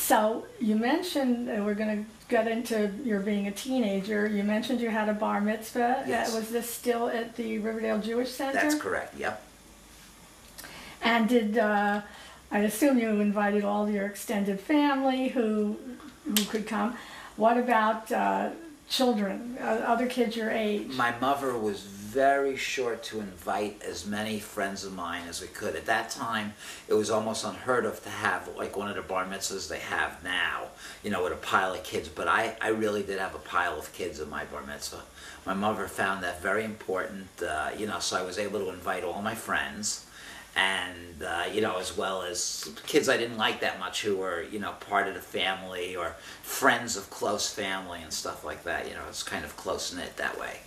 So you mentioned, we're going to get into your being a teenager. You mentioned you had a bar mitzvah. Yes. Was this still at the Riverdale Jewish Center? That's correct, yep. And did, I assume you invited all your extended family who could come. What about children, other kids your age? My mother was very sure to invite as many friends of mine as we could. At that time, it was almost unheard of to have like one of the bar mitzvahs they have now, you know, with a pile of kids. But I really did have a pile of kids at my bar mitzvah. My mother found that very important, you know, so I was able to invite all my friends. And, you know, as well as kids I didn't like that much who were, you know, part of the family or friends of close family and stuff like that. You know, it's kind of close-knit that way.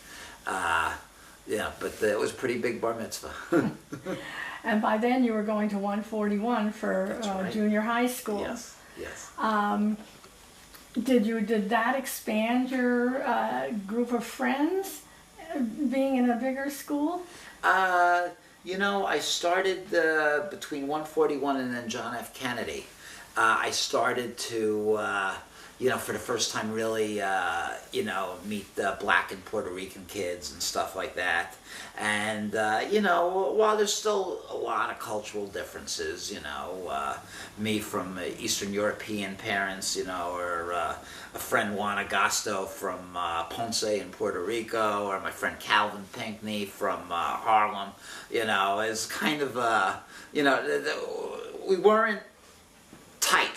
Yeah, but it was a pretty big bar mitzvah. And by then you were going to 141 for right. junior high school. Yes, yes. Did that expand your group of friends, being in a bigger school? You know, I started between 141 and then John F. Kennedy. I started to, you know, for the first time really, you know, meet black and Puerto Rican kids and stuff like that. And, you know, while there's still a lot of cultural differences, you know, me from Eastern European parents, you know, or a friend Juan Agasto from Ponce in Puerto Rico, or my friend Calvin Pinkney from Harlem, you know, is kind of, you know, we weren't tight.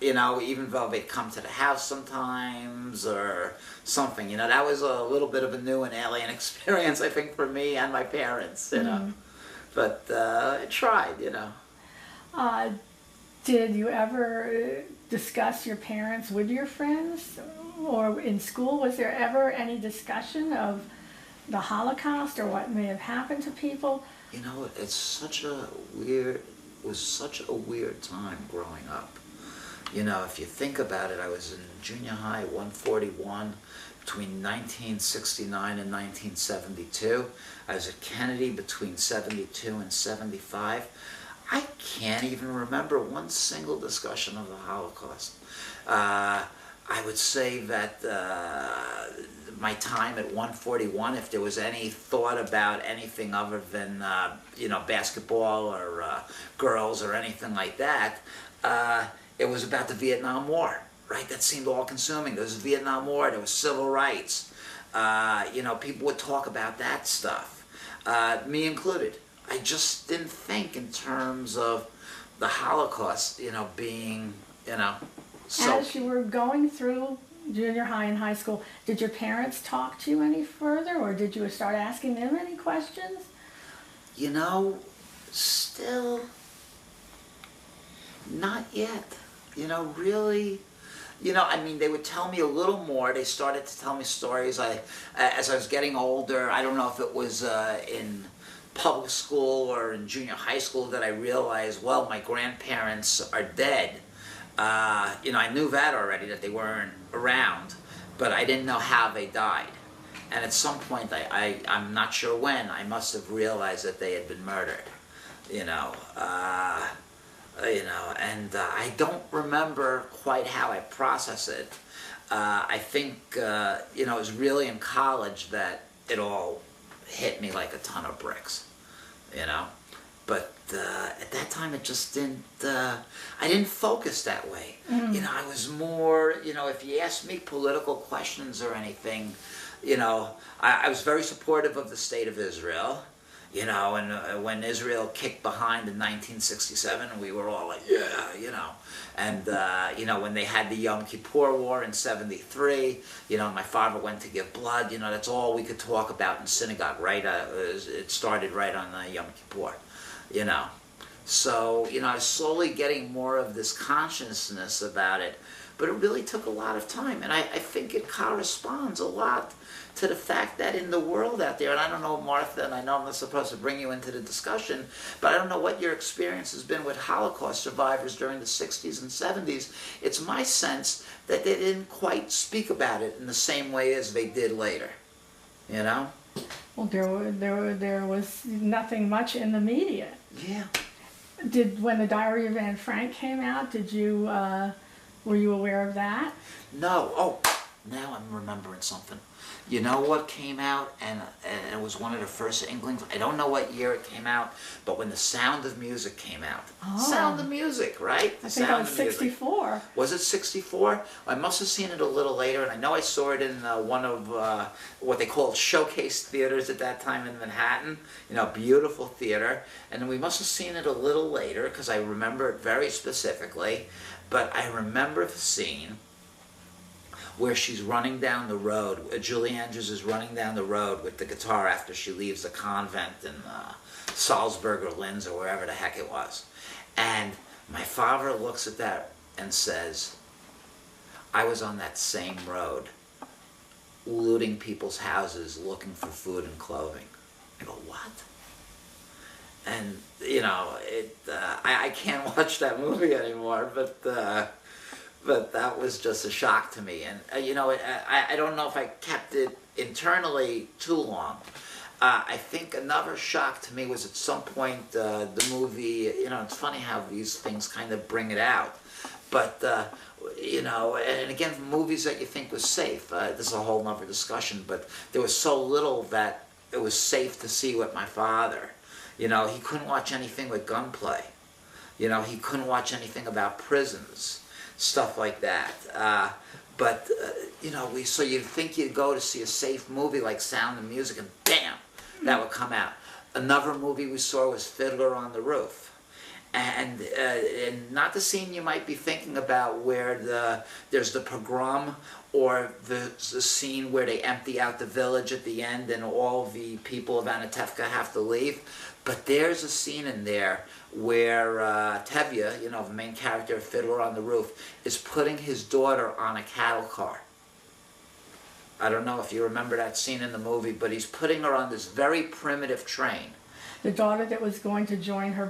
You know, even though they'd come to the house sometimes or something, you know, that was a little bit of a new and alien experience, I think, for me and my parents, you know. But I tried, you know. Did you ever discuss your parents with your friends? Or in school, was there ever any discussion of the Holocaust or what may have happened to people? You know, it's such a weird, it was such a weird time growing up. You know, if you think about it, I was in junior high, 141, between 1969 and 1972. I was at Kennedy between 72 and 75. I can't even remember one single discussion of the Holocaust. I would say that my time at 141, if there was any thought about anything other than, you know, basketball or girls or anything like that, it was about the Vietnam War, right? That seemed all-consuming. There was the Vietnam War, there was civil rights. You know, people would talk about that stuff, me included. I just didn't think in terms of the Holocaust, you know, being, you know, so... As you were going through junior high and high school, did your parents talk to you any further, or did you start asking them any questions? You know, still not yet. You know, really, you know, I mean, they would tell me a little more. They started to tell me stories. As I was getting older, I don't know if it was in public school or in junior high school that I realized, well, my grandparents are dead. You know, I knew that already, that they weren't around, but I didn't know how they died. And at some point, I'm not sure when, I must have realized that they had been murdered, you know. You know, and I don't remember quite how I processed it. I think, you know, it was really in college that it all hit me like a ton of bricks, you know. But at that time, it just didn't, I didn't focus that way. You know, I was more, you know, if you asked me political questions or anything, you know, I was very supportive of the state of Israel. You know, and when Israel kicked behind in 1967, we were all like, yeah, you know. And, you know, when they had the Yom Kippur War in 73, you know, my father went to give blood, you know, that's all we could talk about in synagogue, right? It started right on Yom Kippur, you know. So, you know, I was slowly getting more of this consciousness about it, but it really took a lot of time. And I think it corresponds a lot to the fact that in the world out there, and I don't know, Martha, and I know I'm not supposed to bring you into the discussion, but I don't know what your experience has been with Holocaust survivors during the 60s and 70s. It's my sense that they didn't quite speak about it in the same way as they did later, you know? Well, there was nothing much in the media. Yeah. When the Diary of Anne Frank came out, did you Were you aware of that? No. Oh, now I'm remembering something. You know what came out, and it was one of the first inklings. I don't know what year it came out, but when The Sound of Music came out. Oh. Sound of Music, right? I think it was Sound of Music. 64. Was it 64? I must have seen it a little later, and I know I saw it in one of what they called showcase theaters at that time in Manhattan. You know, beautiful theater. And we must have seen it a little later, because I remember it very specifically. But I remember the scene where she's running down the road. Julie Andrews is running down the road with the guitar after she leaves the convent in Salzburg or Linz or wherever the heck it was. And my father looks at that and says, I was on that same road, looting people's houses, looking for food and clothing. I go, what? And, you know, I can't watch that movie anymore, but that was just a shock to me. And, you know, I don't know if I kept it internally too long. I think another shock to me was at some point the movie, you know, it's funny how these things kind of bring it out. But, you know, and again, movies that you think was safe. This is a whole nother discussion, but there was so little that it was safe to see with my father. You know, he couldn't watch anything with gunplay. You know, he couldn't watch anything about prisons, stuff like that. You know, so you'd think you'd go to see a safe movie like Sound of Music, and bam, that would come out. Another movie we saw was Fiddler on the Roof. And not the scene you might be thinking about where there's the pogrom, or the scene where they empty out the village at the end and all the people of Anatevka have to leave. But there's a scene in there where Tevye, you know, the main character of Fiddler on the Roof, is putting his daughter on a cattle car. I don't know if you remember that scene in the movie, but he's putting her on this very primitive train. The daughter that was going to join her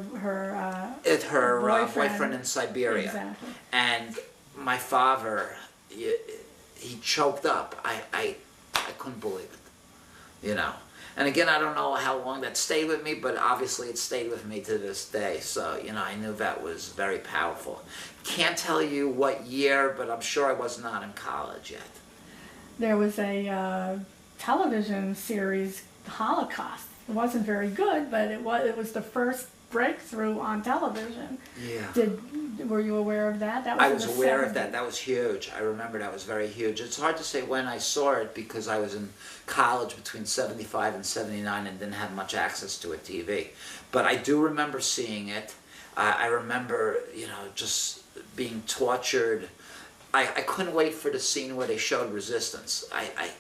boyfriend in Siberia. Exactly. And my father, he choked up. I couldn't believe it, you know. And again, I don't know how long that stayed with me, but obviously it stayed with me to this day. So, you know, I knew that was very powerful. Can't tell you what year, but I'm sure I was not in college yet. There was a television series, Holocaust. It wasn't very good, but it was the first breakthrough on television. Yeah. Were you aware of that? That was I was aware of that. That was huge. I remember that was very huge. It's hard to say when I saw it because I was in college between 75 and 79 and didn't have much access to a TV. But I do remember seeing it. I remember, you know, just being tortured. I couldn't wait for the scene where they showed resistance. I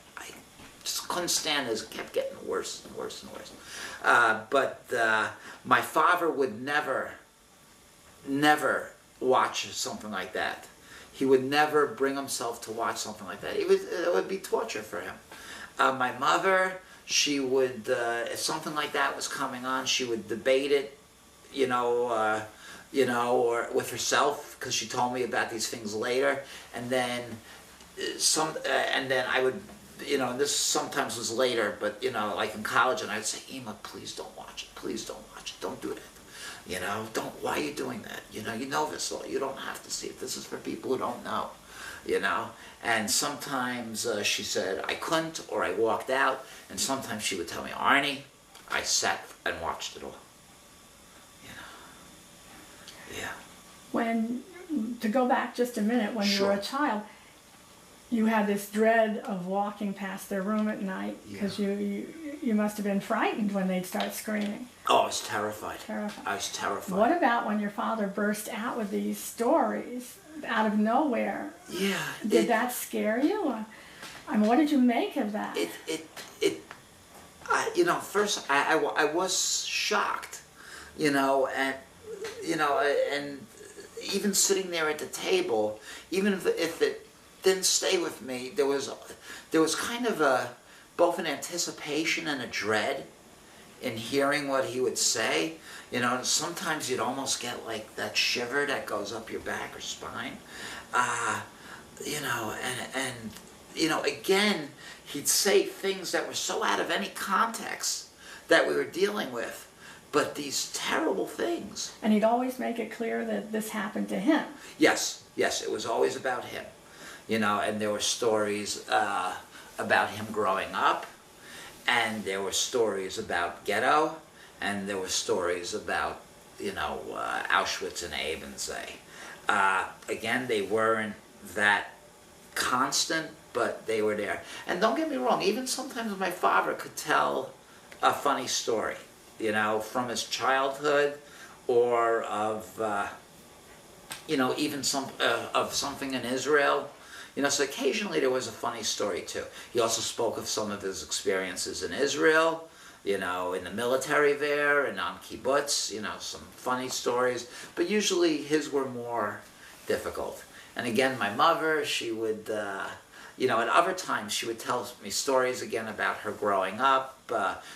just couldn't stand it. It kept getting worse and worse and worse. But my father would never watch something like that. He would never bring himself to watch something like that. It would be torture for him. My mother, she would, if something like that was coming on, she would debate it, you know, or with herself, because she told me about these things later, and then I would, you know, this sometimes was later, but, you know, like in college, and I'd say, Ema, please don't watch it. Please don't watch it. Don't do that. You know, why are you doing that? You know this all. You don't have to see it. This is for people who don't know, you know. And sometimes she said I couldn't, or I walked out, and sometimes she would tell me, Arnie, I sat and watched it all. You know, yeah. To go back just a minute, when you were a child, you had this dread of walking past their room at night because you must have been frightened when they'd start screaming. Oh, I was terrified. Terrified. I was terrified. What about when your father burst out with these stories out of nowhere? Yeah. Did that scare you? I mean, what did you make of that? You know, first I was shocked, you know, and even sitting there at the table, even if it didn't stay with me, there was kind of both an anticipation and a dread in hearing what he would say. You know, and sometimes you'd almost get like that shiver that goes up your back or spine. You know, and you know, again, he'd say things that were so out of any context that we were dealing with. but these terrible things. And he'd always make it clear that this happened to him. Yes, yes, it was always about him. You know, and there were stories about him growing up, and there were stories about ghetto, and there were stories about, you know, Auschwitz and Ebensee. Again, they weren't that constant, but they were there. And don't get me wrong, even sometimes my father could tell a funny story, you know, from his childhood, or of, you know, even of something in Israel. You know, so occasionally there was a funny story too. He also spoke of some of his experiences in Israel, you know, in the military there and on kibbutz, you know, some funny stories. But usually his were more difficult. And again, my mother, she would, you know, at other times she would tell me stories again about her growing up.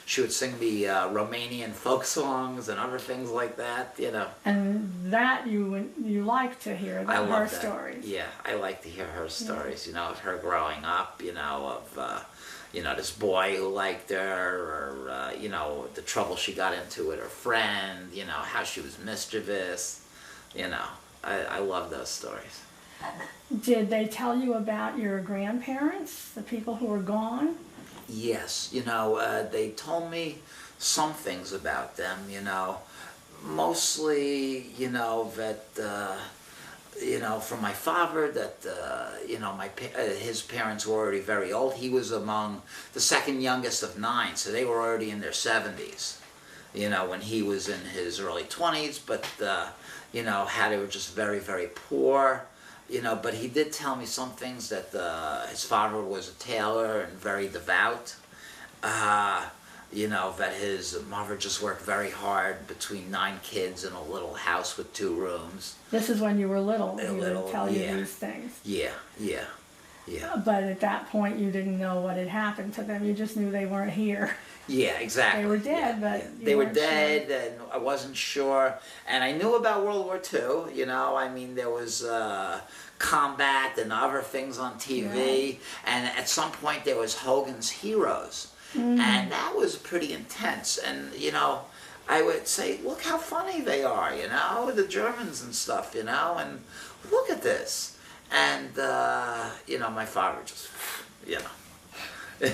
She would sing me Romanian folk songs and other things like that, you know. And that you like to hear, I her love that. stories. Yeah, I like to hear her stories, you know, of her growing up, you know, of, you know, this boy who liked her, or, you know, the trouble she got into with her friend, you know, how she was mischievous, you know. I love those stories. Did they tell you about your grandparents, the people who were gone? Yes, you know, they told me some things about them, you know, mostly, you know, that, you know, from my father, that, you know, his parents were already very old. He was among the second youngest of 9, so they were already in their 70s, you know, when he was in his early 20s, but, you know, how they were just very, very poor. You know, but he did tell me some things, that his father was a tailor and very devout. You know, that his mother just worked very hard between 9 kids in a little house with 2 rooms. This is when you were little. He would tell you these things. Yeah, yeah, yeah. But at that point, you didn't know what had happened to them. You just knew they weren't here. Yeah, exactly. They were dead, yeah, but yeah. They were dead, sure. And I wasn't sure. And I knew about World War II. You know, I mean, there was combat and other things on TV, right. And at some point there was Hogan's Heroes, and that was pretty intense. And you know, I would say, look how funny they are. You know, the Germans and stuff. You know, and look at this. And you know, my father just, you know.